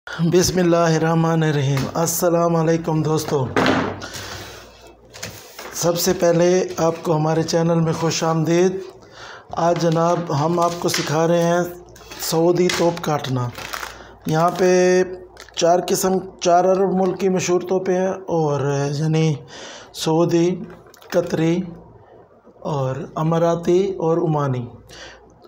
बिस्मिल्लाहिर्रहमानिर्रहीम। अस्सलाम वालेकुम दोस्तों, सबसे पहले आपको हमारे चैनल में खुश आमदीद। आज जनाब हम आपको सिखा रहे हैं सऊदी तोप काटना। यहाँ पे चार अरब मुल्क की मशहूर तोपें हैं और यानी सऊदी, कतरी और अमाराती और ओमानी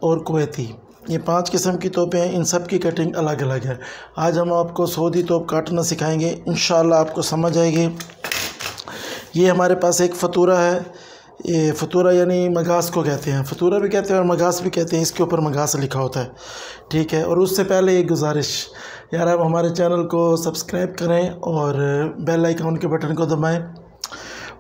और कुवैती, ये 5 किस्म की तोपें हैं। इन सब की कटिंग अलग अलग है। आज हम आपको सऊदी तोप काटना सिखाएंगे, इंशाल्लाह आपको समझ आएगी। ये हमारे पास एक फतूरा है। ये फतूरा यानी मगास को कहते हैं, फतूरा भी कहते हैं और मगास भी कहते हैं। इसके ऊपर मगास लिखा होता है, ठीक है। और उससे पहले एक गुजारिश, यार आप हमारे चैनल को सब्सक्राइब करें और बेल आइकन के बटन को दबाएं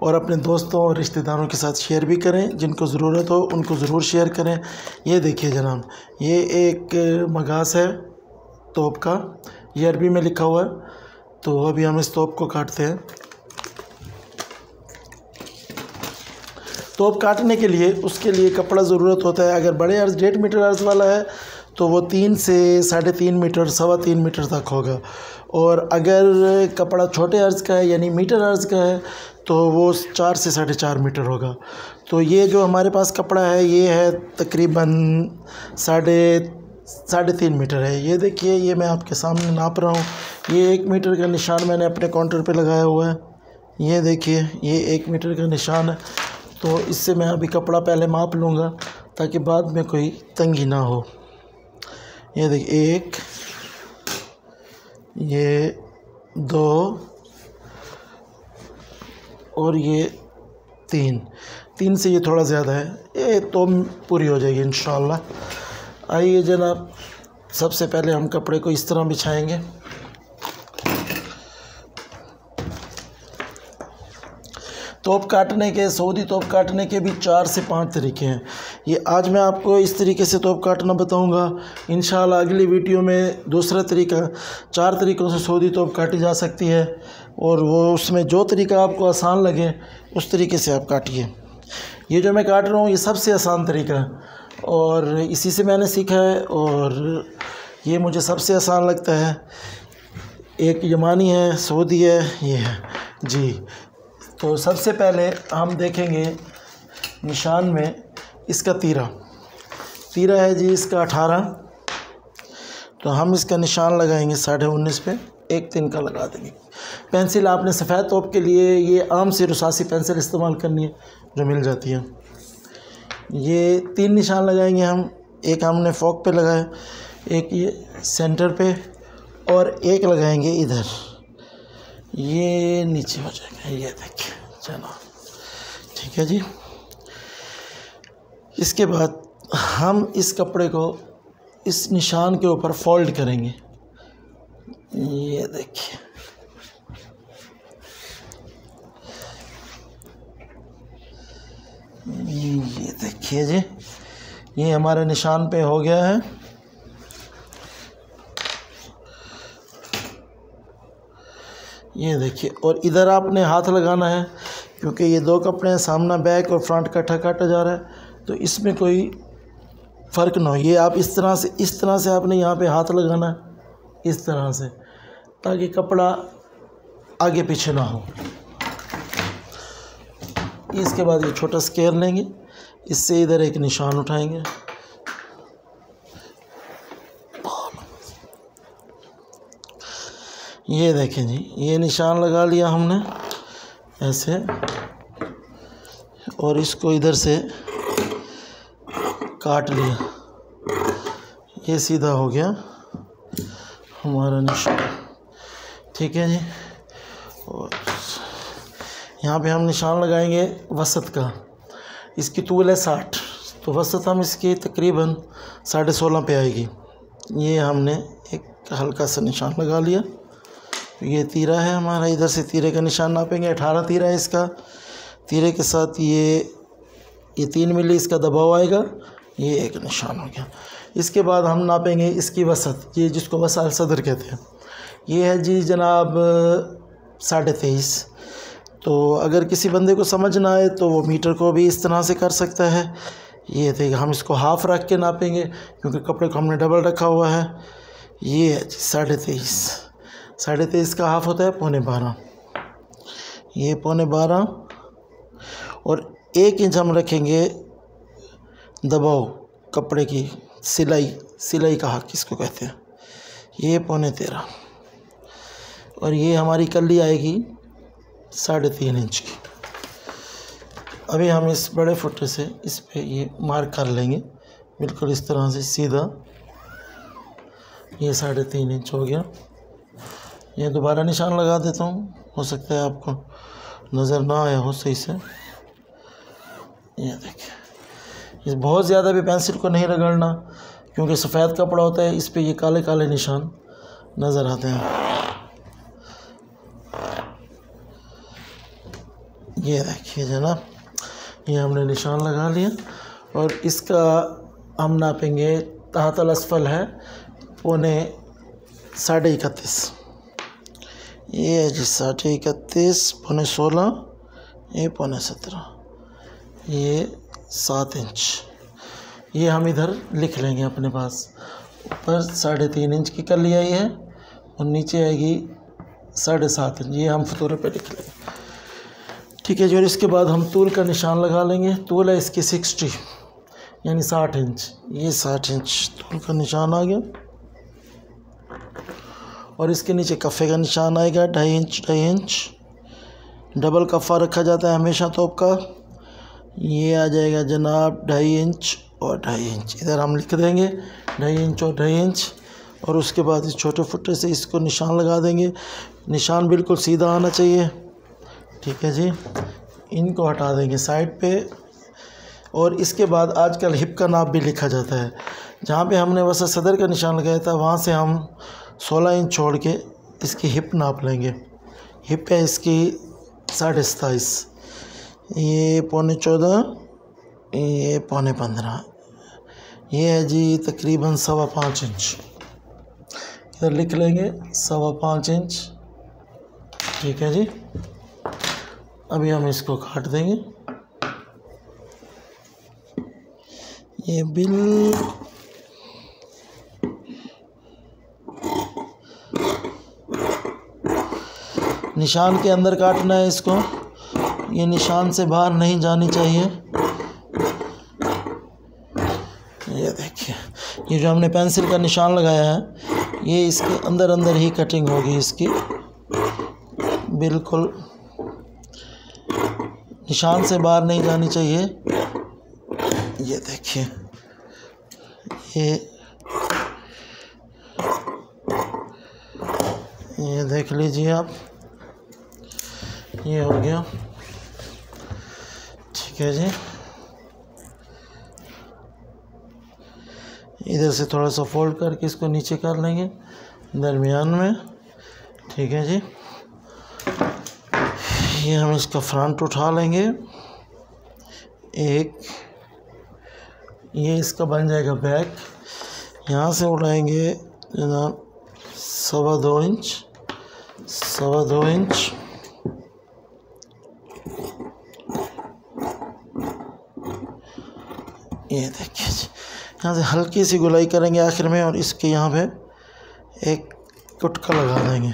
और अपने दोस्तों और रिश्तेदारों के साथ शेयर भी करें। जिनको ज़रूरत हो उनको ज़रूर शेयर करें। ये देखिए जनाब, ये एक मगास है तोप का, ये अरबी में लिखा हुआ है। तो अभी हम इस तोप को काटते हैं। तोप काटने के लिए उसके लिए कपड़ा ज़रूरत होता है। अगर बड़े अर्ज़ 1.5 मीटर अर्ज़ वाला है तो वो 3 से 3.5 मीटर, 3.25 मीटर तक होगा। और अगर कपड़ा छोटे अर्ज़ का है यानी मीटर अर्ज़ का है तो वो 4 से 4.5 मीटर होगा। तो ये जो हमारे पास कपड़ा है ये है तकरीबन 3.5 मीटर है। ये देखिए, ये मैं आपके सामने नाप रहा हूँ। ये 1 मीटर का निशान मैंने अपने काउंटर पे लगाया हुआ है। ये देखिए, ये 1 मीटर का निशान है। तो इससे मैं अभी कपड़ा पहले माप लूँगा ताकि बाद में कोई तंगी ना हो। ये देखिए, 1, ये 2 और ये 3 से ये थोड़ा ज़्यादा है। ये तो पूरी हो जाएगी इंशाल्लाह। आइए जनाब, सबसे पहले हम कपड़े को इस तरह बिछाएंगे। तोप काटने के, सऊदी तोप काटने के भी 4 से 5 तरीके हैं। ये आज मैं आपको इस तरीके से तोप काटना बताऊंगा। इंशाल्लाह अगली वीडियो में दूसरा तरीका, 4 तरीक़ों से सऊदी तोप काटी जा सकती है और वो उसमें जो तरीका आपको आसान लगे उस तरीके से आप काटिए। ये जो मैं काट रहा हूँ ये सबसे आसान तरीका है और इसी से मैंने सीखा है और ये मुझे सबसे आसान लगता है। एक यमानी है, सऊदी है, ये है जी। तो सबसे पहले हम देखेंगे निशान में इसका तीरा है जी, इसका 18। तो हम इसका निशान लगाएंगे 19.5 पे, 1 तिनका लगा देंगे। पेंसिल आपने सफ़ेद तोप के लिए ये आम सी रसासी पेंसिल इस्तेमाल करनी है जो मिल जाती है। ये 3 निशान लगाएंगे हम। एक हमने फोक पे लगाया, एक ये सेंटर पे और एक लगाएंगे इधर, ये नीचे हो जाएगा। ये देखिए चलो, ठीक है जी। इसके बाद हम इस कपड़े को इस निशान के ऊपर फोल्ड करेंगे। ये देखिए, ये देखिए जी, ये हमारे निशान पे हो गया है। ये देखिए, और इधर आपने हाथ लगाना है क्योंकि ये 2 कपड़े हैं, सामना बैक और फ्रंट इकट्ठा काटा जा रहा है तो इसमें कोई फ़र्क ना हो। ये आप इस तरह से आपने यहाँ पे हाथ लगाना है, इस तरह से, ताकि कपड़ा आगे पीछे ना हो। इसके बाद ये छोटा स्केयर लेंगे, इससे इधर एक निशान उठाएंगे। ये देखें जी, ये निशान लगा लिया हमने ऐसे और इसको इधर से काट लिया। ये सीधा हो गया हमारा निशान, ठीक है जी। और यहाँ पे हम निशान लगाएंगे वसत का। इसकी तूल है 60, तो वसत हम इसकी तकरीबन 16.5 पे आएगी। ये हमने एक हल्का सा निशान लगा लिया। ये तीरा है हमारा, इधर से तीरे का निशान नापेंगे। 18 तीरा है इसका। तीरे के साथ ये 3 मिली इसका दबाव आएगा। ये एक निशान हो गया। इसके बाद हम नापेंगे इसकी वसत, ये जिसको वसाल सदर कहते हैं। ये है जी जनाब 23.5। तो अगर किसी बंदे को समझ ना आए तो वो मीटर को भी इस तरह से कर सकता है। ये देखिए, हम इसको हाफ़ रख के नापेंगे क्योंकि कपड़े को हमने डबल रखा हुआ है। ये है जी 23.5। 23.5 का हाफ होता है 11.25, ये 11.25 और 1 इंच हम रखेंगे दबाव कपड़े की सिलाई का हक इसको कहते हैं, ये 12.25 और ये हमारी कली आएगी 3.5 इंच की। अभी हम इस बड़े फुटे से इस पे ये मार्क कर लेंगे बिल्कुल इस तरह से सीधा, ये 3.5 इंच हो गया। ये दोबारा निशान लगा देता हूँ, हो सकता है आपको नज़र ना आया हो सही से। ये देखिए, ये बहुत ज़्यादा भी पेंसिल को नहीं रगड़ना क्योंकि सफ़ेद कपड़ा होता है, इस पे ये काले काले निशान नज़र आते हैं। ये देखिए जनाब, ये हमने निशान लगा लिया और इसका हम नापेंगे, तहतल असफल है 31.5, ये है जी 31.5, 16.5, ये 17.5, ये 7 इंच। ये हम इधर लिख लेंगे अपने पास। ऊपर 3.5 इंच की कली आई है और नीचे आएगी 7.5 इंच, ये हम फतूरे पे लिख लेंगे। ठीक है जी। और इसके बाद हम तूल का निशान लगा लेंगे। तूल है इसकी 60 यानी 60 इंच, ये 60 इंच तूल का निशान आ गया और इसके नीचे कफ़े का निशान आएगा 2.5 इंच। डबल कफ़ा रखा जाता है हमेशा तोप का, ये आ जाएगा जनाब 2.5 इंच और 2.5 इंच। इधर हम लिख देंगे 2.5 इंच और 2.5 इंच और उसके बाद इस छोटे फुटे से इसको निशान लगा देंगे। निशान बिल्कुल सीधा आना चाहिए। ठीक है जी, इनको हटा देंगे साइड पे। और इसके बाद आजकल हिप का नाप भी लिखा जाता है। जहाँ पे हमने वसा सदर का निशान लगाया था वहाँ से हम 16 इंच छोड़ के इसकी हिप नाप लेंगे। हिप है इसकी 27.5, ये 14.25, ये 15.25, ये है जी तकरीबन 5.25 इंच। इधर लिख लेंगे 5.25 इंच। ठीक है जी। अभी हम इसको काट देंगे। ये निशान के अंदर काटना है इसको, ये निशान से बाहर नहीं जानी चाहिए। ये देखिए, ये जो हमने पेंसिल का निशान लगाया है ये इसके अंदर अंदर ही कटिंग होगी इसकी, बिल्कुल निशान से बाहर नहीं जानी चाहिए। ये देखिए, ये देख लीजिए आप, ये हो गया। ठीक है जी। इधर से थोड़ा सा फोल्ड करके इसको नीचे कर लेंगे दरमियान में। ठीक है जी। ये हम इसका फ्रंट उठा लेंगे एक, ये इसका बन जाएगा बैक। यहाँ से उठाएंगे जनाब 2.25 इंच, 2.25 इंच। ये देखिए जी, यहाँ से हल्की सी गुलाई करेंगे आखिर में और इसके यहाँ पे एक कुटका लगा देंगे।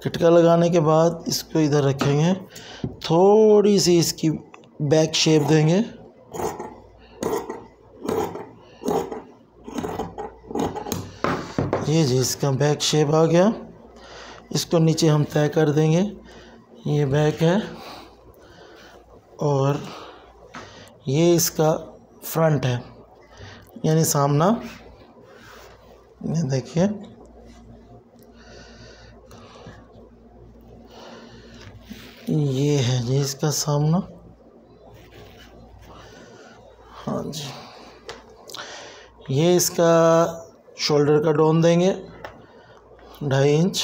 कुटका लगाने के बाद इसको इधर रखेंगे, थोड़ी सी इसकी बैक शेप देंगे। ये जी इसका बैक शेप आ गया। इसको नीचे हम तय कर देंगे। ये बैक है और ये इसका फ्रंट है यानी सामना। ये देखिए, ये है जी इसका सामना। हाँ जी, ये इसका शोल्डर का डाउन देंगे 2.5 इंच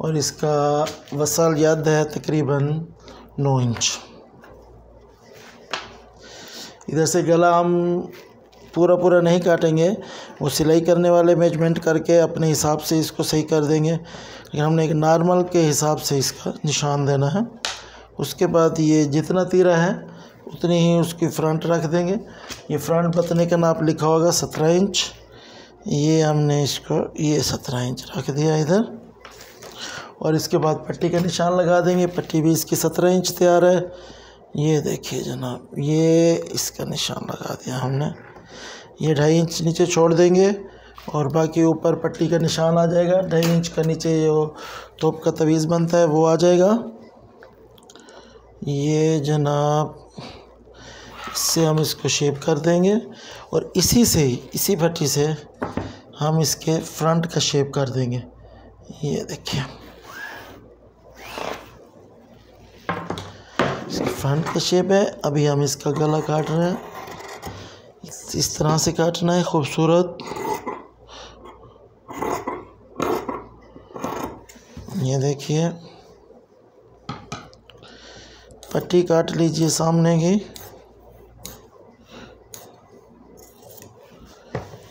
और इसका वसाल याद है तकरीबन 9 इंच। इधर से गला हम पूरा नहीं काटेंगे, वो सिलाई करने वाले मेजरमेंट करके अपने हिसाब से इसको सही कर देंगे, लेकिन हमने एक नॉर्मल के हिसाब से इसका निशान देना है। उसके बाद ये जितना तीरा है उतनी ही उसकी फ्रंट रख देंगे। ये फ्रंट बतने का नाप लिखा होगा 17 इंच, ये हमने इसको ये 17 इंच रख दिया इधर। और इसके बाद पट्टी का निशान लगा देंगे। पट्टी भी इसकी 17 इंच तैयार है। ये देखिए जनाब, ये इसका निशान लगा दिया हमने। ये 2.5 इंच नीचे छोड़ देंगे और बाकी ऊपर पट्टी का निशान आ जाएगा। 2.5 इंच का नीचे जो तोप का तवीज़ बनता है वो आ जाएगा। ये जनाब, इससे हम इसको शेप कर देंगे और इसी पट्टी से हम इसके फ्रंट का शेप कर देंगे। ये देखिए, इसका फ्रंट का शेप है। अभी हम इसका गला काट रहे हैं। इस तरह से काटना है, खूबसूरत। ये देखिए, पट्टी काट लीजिए सामने की।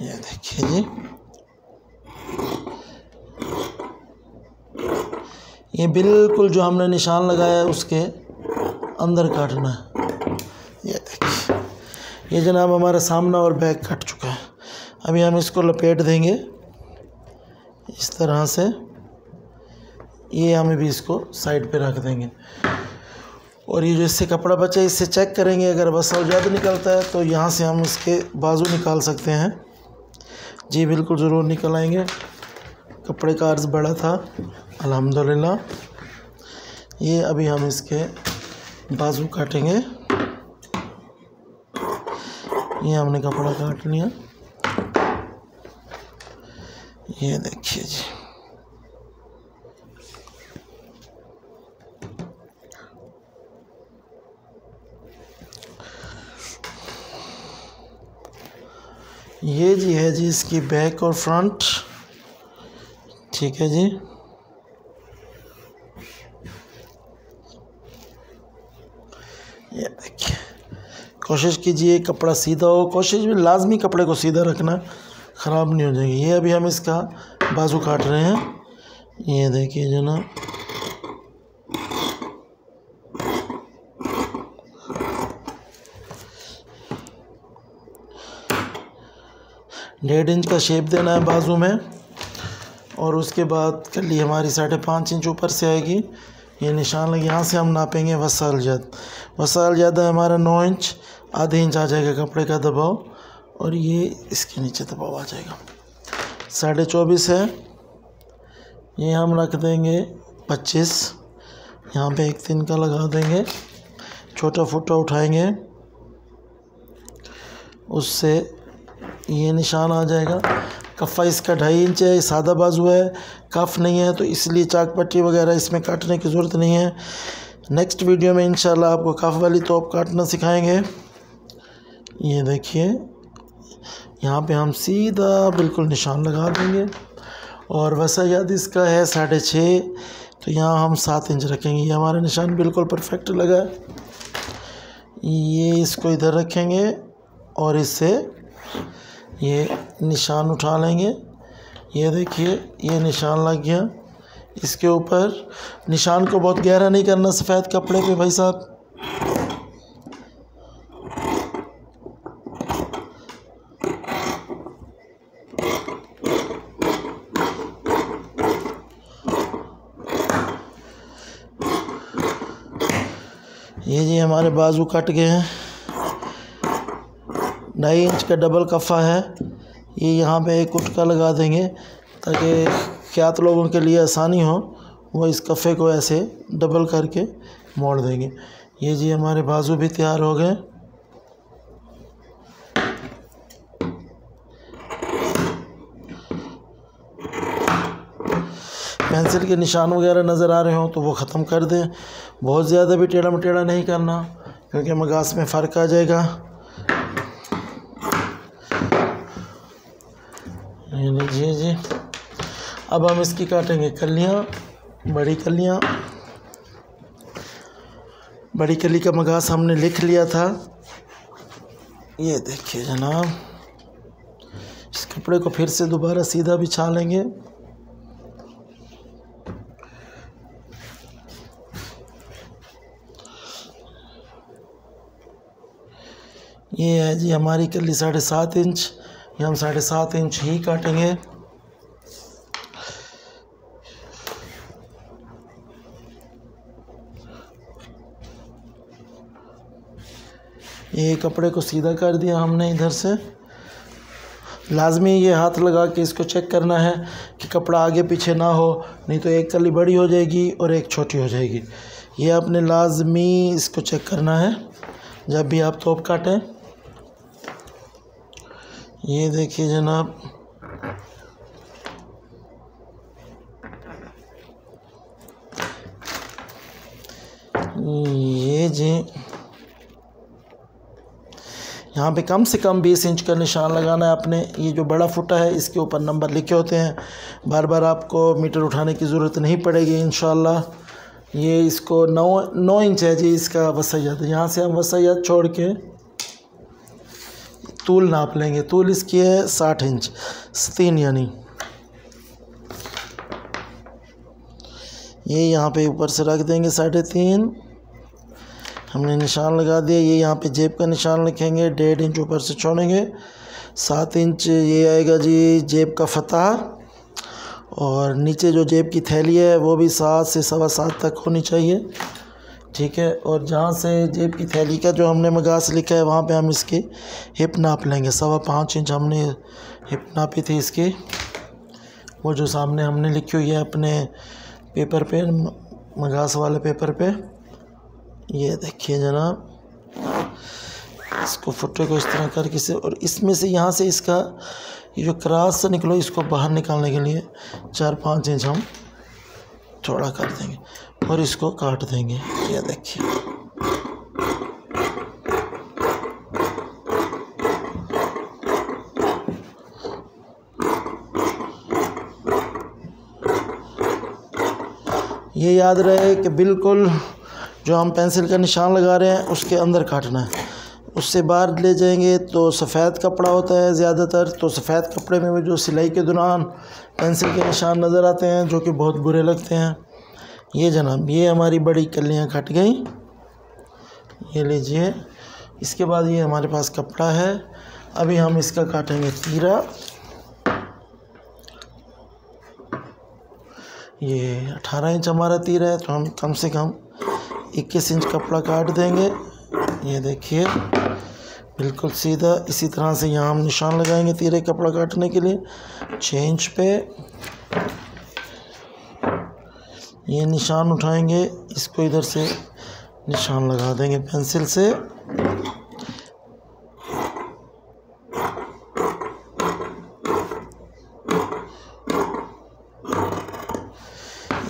ये देखिए जी, ये बिल्कुल जो हमने निशान लगाया है उसके अंदर काटना है। ये देखिए, ये जनाब हमारा सामना और बैक कट चुका है। अभी हम इसको लपेट देंगे इस तरह से। ये हमें भी इसको साइड पे रख देंगे और ये जो इससे कपड़ा बचा है इससे चेक करेंगे। अगर वसल ज़्यादा निकलता है तो यहाँ से हम इसके बाजू निकाल सकते हैं। जी बिल्कुल, ज़रूर निकल आएंगे। कपड़े का अर्ज़ बड़ा था अल्हम्दुलिल्लाह। ये अभी हम इसके बाजू काटेंगे। ये हमने कपड़ा काट लिया। ये देखिए जी, ये जी है जी इसकी बैक और फ्रंट। ठीक है जी, ये देखिए। कोशिश कीजिए कपड़ा सीधा हो। कोशिश भी लाजमी कपड़े को सीधा रखना, ख़राब नहीं हो जाएगी। ये अभी हम इसका बाजू काट रहे हैं। ये देखिए जनाब, डेढ़ इंच का शेप देना है बाजू में और उसके बाद कली हमारी 5.5 इंच ऊपर से आएगी। ये निशान लगे, यहाँ से हम नापेंगे वसाल ज़्यादा है हमारा 9 इंच। आधे इंच आ जाएगा कपड़े का दबाव और ये इसके नीचे दबाव आ जाएगा। 24.5 है। ये हम रख देंगे 25। यहाँ पे 1 तिनका लगा देंगे, छोटा फुटा उठाएंगे, उससे ये निशान आ जाएगा। कफ़ा इसका 2.5 इंच है। सादा बाजू है, कफ नहीं है, तो इसलिए चाक पट्टी वगैरह इसमें काटने की ज़रूरत नहीं है। नेक्स्ट वीडियो में इंशाल्लाह आपको कफ वाली तोप काटना सिखाएंगे। ये देखिए, यहाँ पे हम सीधा बिल्कुल निशान लगा देंगे और वैसा याद इसका है 6.5, तो यहाँ हम 7 इंच रखेंगे। ये हमारा निशान बिल्कुल परफेक्ट लगा है। ये इसको इधर रखेंगे और इससे ये निशान उठा लेंगे। ये देखिए, ये निशान लग गया। इसके ऊपर निशान को बहुत गहरा नहीं करना सफ़ेद कपड़े पे भाई साहब। ये जी हमारे बाजू कट गए हैं। 2.5 इंच का डबल कफ़ा है। ये यहाँ पे एक कुटका लगा देंगे ताकि ख्यात लोगों के लिए आसानी हो। वो इस कफ़े को ऐसे डबल करके मोड़ देंगे। ये जी हमारे बाजू भी तैयार हो गए। पेंसिल के निशान वगैरह नज़र आ रहे हो तो वो ख़त्म कर दें। बहुत ज़्यादा भी टेढ़ा मटेढ़ा नहीं करना क्योंकि मगास में फ़र्क आ जाएगा। ये लीजिए जी, अब हम इसकी काटेंगे कलियाँ, बड़ी कलियाँ। बड़ी कली का मगास हमने लिख लिया था। ये देखिए जनाब, इस कपड़े को फिर से दोबारा सीधा बिछा लेंगे। ये है जी हमारी कली 7.5 इंच। ये हम 7.5 इंच ही काटेंगे। ये कपड़े को सीधा कर दिया हमने इधर से। लाजमी ये हाथ लगा के इसको चेक करना है कि कपड़ा आगे पीछे ना हो, नहीं तो एक कली बड़ी हो जाएगी और एक छोटी हो जाएगी। ये आपने लाजमी इसको चेक करना है जब भी आप तोप काटें। ये देखिए जनाब, ये जी यहाँ पे कम से कम 20 इंच का निशान लगाना है आपने। ये जो बड़ा फुटा है इसके ऊपर नंबर लिखे होते हैं, बार बार आपको मीटर उठाने की ज़रूरत नहीं पड़ेगी इंशाल्लाह। ये इसको 9 इंच है जी इसका वसैयत। यहाँ से हम वसैयत छोड़ के तूल नाप लेंगे। तूल इसकी है 60 इंच 3 यानी। ये यहाँ पे ऊपर से रख देंगे 3.5, हमने निशान लगा दिया। ये यहाँ पे जेब का निशान लिखेंगे, 1.5 इंच ऊपर से छोड़ेंगे। 7 इंच ये आएगा जी जेब का फता, और नीचे जो जेब की थैली है वो भी 7 से 7.25 तक होनी चाहिए, ठीक है। और जहाँ से जेब की थैली का जो हमने मगास लिखा है वहाँ पे हम इसकी हिप नाप लेंगे। 5.25 इंच हमने हिप नापी थी इसकी, वो जो सामने हमने लिखी हुई है अपने पेपर पे, मगास वाले पेपर पे। ये देखिए जनाब, इसको फुटे को इस तरह करके से, और इसमें से यहाँ से इसका ये जो क्रॉस से निकलो इसको बाहर निकालने के लिए 4-5 इंच हम थोड़ा कर देंगे और इसको काट देंगे। ये देखिए, ये याद रहे कि बिल्कुल जो हम पेंसिल का निशान लगा रहे हैं उसके अंदर काटना है। उससे बाहर ले जाएंगे तो सफ़ेद कपड़ा होता है ज़्यादातर, तो सफ़ेद कपड़े में भी जो सिलाई के दौरान पेंसिल के निशान नज़र आते हैं जो कि बहुत बुरे लगते हैं। ये जनाब, ये हमारी बड़ी कलियां कट गई, ये लीजिए। इसके बाद ये हमारे पास कपड़ा है, अभी हम इसका काटेंगे तीरा। ये 18 इंच हमारा तीरा है, तो हम कम से कम 21 इंच कपड़ा काट देंगे। ये देखिए बिल्कुल सीधा। इसी तरह से यहाँ हम निशान लगाएंगे तीरे कपड़ा काटने के लिए 6 इंच पे। ये निशान उठाएंगे, इसको इधर से निशान लगा देंगे पेंसिल से।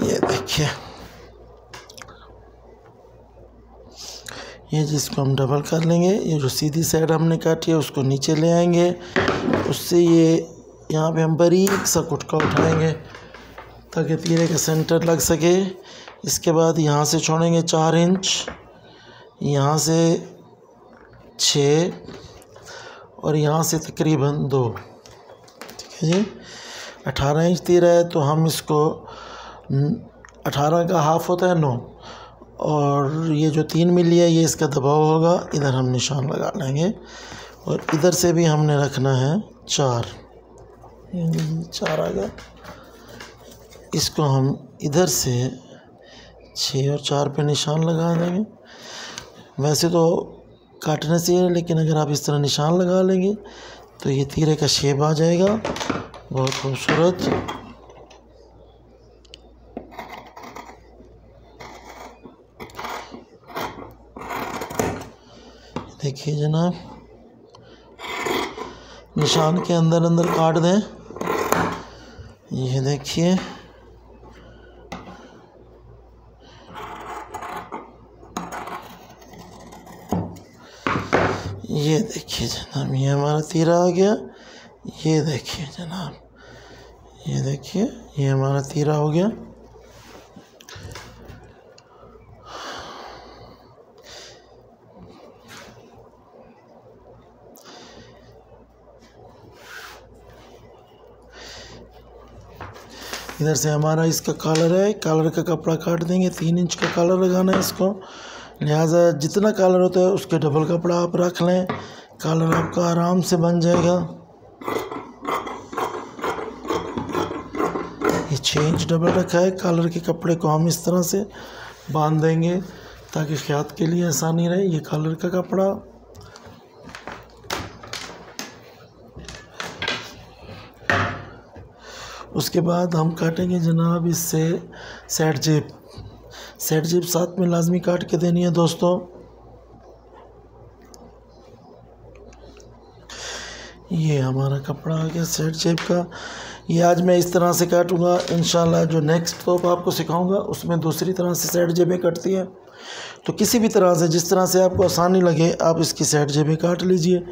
ये देखिए, ये जिसको हम डबल कर लेंगे। ये जो सीधी साइड हमने काटी है उसको नीचे ले आएंगे, उससे ये यहाँ पे हम बारीक सा कुटका उठाएंगे ताकि तीरे का सेंटर लग सके। इसके बाद यहाँ से छोड़ेंगे 4 इंच, यहाँ से 6 और यहाँ से तकरीबन 2, ठीक है जी। 18 इंच तीरा है तो हम इसको 18 का हाफ होता है 9, और ये जो 3 मिली है ये इसका दबाव होगा। इधर हम निशान लगा लेंगे और इधर से भी हमने रखना है 4, 4 आ गया। इसको हम इधर से 6 और 4 पे निशान लगा देंगे। वैसे तो काटने से है, लेकिन अगर आप इस तरह निशान लगा लेंगे तो ये तीरे का शेप आ जाएगा, बहुत खूबसूरत। देखिए जनाब, निशान के अंदर अंदर काट दें। ये देखिए, ये देखिए जनाब, ये हमारा तीरा आ गया। ये देखिए जनाब, ये देखिए, ये हमारा तीरा हो गया। इधर से हमारा इसका कॉलर है, कॉलर का कपड़ा काट देंगे। 3 इंच का कॉलर लगाना है इसको, लिहाजा जितना कॉलर होता है उसके डबल कपड़ा आप रख लें, कॉलर आपका आराम से बन जाएगा। ये 6 इंच डबल रखा है। कॉलर के कपड़े को हम इस तरह से बांध देंगे ताकि ख्यात के लिए आसानी रहे। ये कॉलर का कपड़ा उसके बाद हम काटेंगे जनाब इससे साइड जेब। साइड जेब साथ में लाजमी काट के देनी है दोस्तों। ये हमारा कपड़ा आ गया साइड जेब का। ये आज मैं इस तरह से काटूंगा। इंशाल्लाह जो नेक्स्ट टॉप आपको सिखाऊंगा उसमें दूसरी तरह से साइड जेबें कटती हैं। तो किसी भी तरह से जिस तरह से आपको आसानी लगे आप इसकी साइड जेबें काट लीजिए,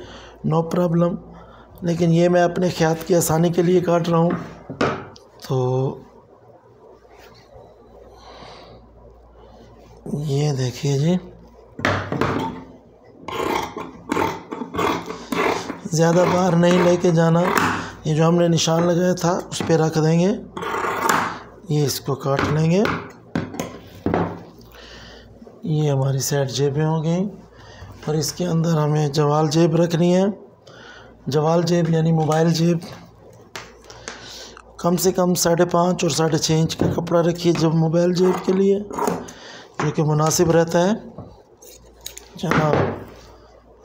नो प्रॉब्लम। लेकिन ये मैं अपने ख्यात की आसानी के लिए काट रहा हूँ। तो ये देखिए जी, ज़्यादा बाहर नहीं लेके जाना। ये जो हमने निशान लगाया था उस पर रख देंगे। ये इसको काट लेंगे। ये हमारी साइड जेबें हो गई और इसके अंदर हमें जवाल जेब रखनी है। जवाल जेब यानी मोबाइल जेब। कम से कम 5.5 और 6.5 इंच का कपड़ा रखिए जब मोबाइल जेब के लिए, जो कि मुनासिब रहता है जनाब।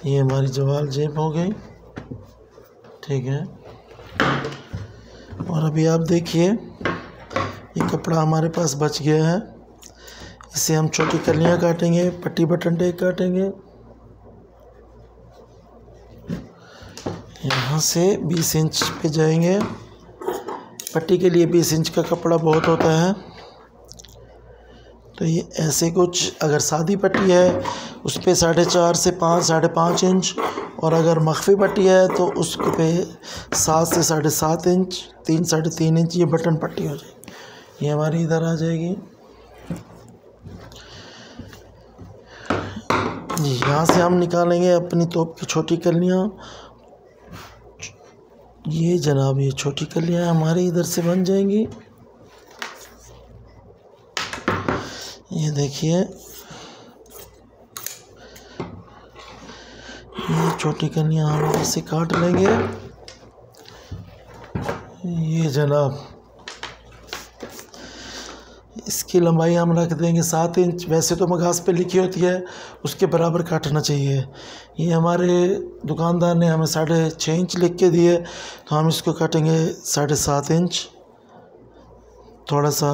ये हमारी जवाल जेब हो गई, ठीक है। और अभी आप देखिए ये कपड़ा हमारे पास बच गया है। इसे हम छोटी कलियां काटेंगे, पट्टी बटन टेक काटेंगे। यहाँ से 20 इंच पे जाएंगे। पट्टी के लिए 20 इंच का कपड़ा बहुत होता है। तो ये ऐसे कुछ, अगर सादी पट्टी है उस पर 4.5 से 5, 5.5 इंच, और अगर मख्फी पट्टी है तो उस पे 7 से 7.5 इंच, 3, 3.5 इंच ये बटन पट्टी हो जाएगी। ये हमारी इधर आ जाएगी। यहाँ से हम निकालेंगे अपनी तोप की छोटी कलियाँ। ये जनाब ये छोटी कलियाँ हमारी इधर से बन जाएंगी। ये देखिए ये छोटी कलियाँ हम ऐसे काट लेंगे। ये जनाब इसकी लंबाई हम रख देंगे 7 इंच। वैसे तो मगाज पे लिखी होती है उसके बराबर काटना चाहिए। ये हमारे दुकानदार ने हमें 6.5 इंच लिख के दिए, तो हम इसको काटेंगे 7.5 इंच। थोड़ा सा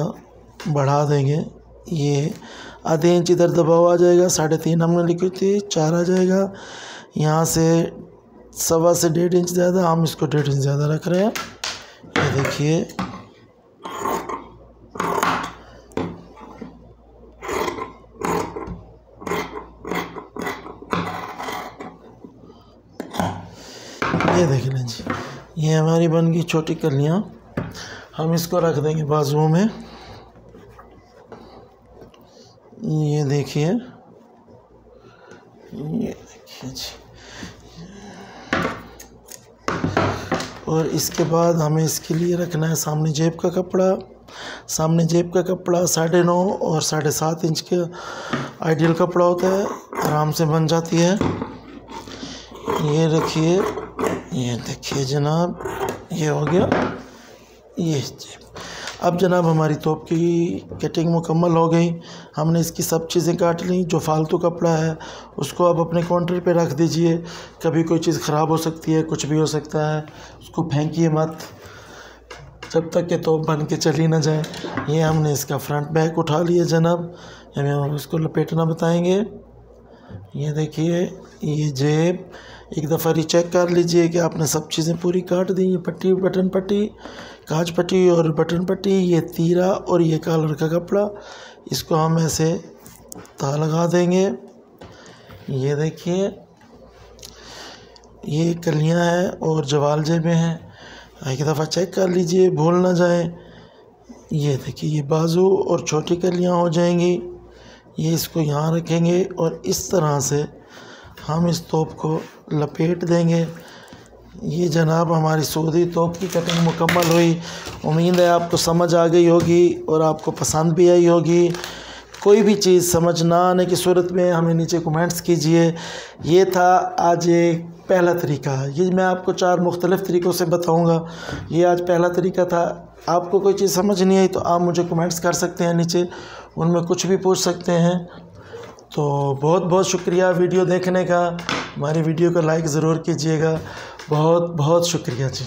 बढ़ा देंगे। ये आधे इंच इधर दबाव आ जाएगा। 3.5 हमने लिखी थी, 4 आ जाएगा। यहाँ से 1.25 से 1.5 इंच ज़्यादा, हम इसको 1.5 इंच ज़्यादा रख रहे हैं। ये देखिए ये देख लें जी, ये हमारी बन गई छोटी कलियाँ। हम इसको रख देंगे बाजुओं में। ये देखिए जी। और इसके बाद हमें इसके लिए रखना है सामने जेब का कपड़ा। सामने जेब का कपड़ा 9.5 और 7.5 इंच का आइडियल कपड़ा होता है, आराम से बन जाती है। ये रखिए, ये देखिए जनाब, ये हो गया ये जेब। अब जनाब हमारी तोप की कटिंग मुकम्मल हो गई। हमने इसकी सब चीज़ें काट ली। जो फालतू कपड़ा है उसको आप अपने काउंटर पे रख दीजिए। कभी कोई चीज़ ख़राब हो सकती है, कुछ भी हो सकता है, उसको फेंकिए मत जब तक कि तोप बन के चली ना जाए। ये हमने इसका फ्रंट बैक उठा लिया जनाब। हम इसको लपेटना बताएंगे। ये देखिए ये जेब, एक दफ़ा रीचेक कर लीजिए कि आपने सब चीज़ें पूरी काट दी। ये पट्टी, बटन पट्टी, काज पट्टी और बटन पट्टी, ये तीरा और ये कॉलर का कपड़ा, इसको हम ऐसे ता लगा देंगे। ये देखिए ये कलियां हैं और जवाल जेबें हैं। एक दफ़ा चेक कर लीजिए, भूल ना जाए। ये देखिए ये बाजू और छोटी कलियां हो जाएंगी। ये इसको यहाँ रखेंगे और इस तरह से हम इस तोप को लपेट देंगे। ये जनाब हमारी सऊदी तोप की कटिंग मुकम्मल हुई। उम्मीद है आपको समझ आ गई होगी और आपको पसंद भी आई होगी। कोई भी चीज़ समझ ना आने की सूरत में हमें नीचे कमेंट्स कीजिए। ये था आज एक पहला तरीका। ये मैं आपको 4 मुख्तलिफ़ तरीक़ों से बताऊंगा। ये आज पहला तरीका था। आपको कोई चीज़ समझ नहीं आई तो आप मुझे कमेंट्स कर सकते हैं नीचे, उनमें कुछ भी पूछ सकते हैं। तो बहुत बहुत शुक्रिया वीडियो देखने का। हमारी वीडियो को लाइक ज़रूर कीजिएगा। बहुत बहुत शुक्रिया जी।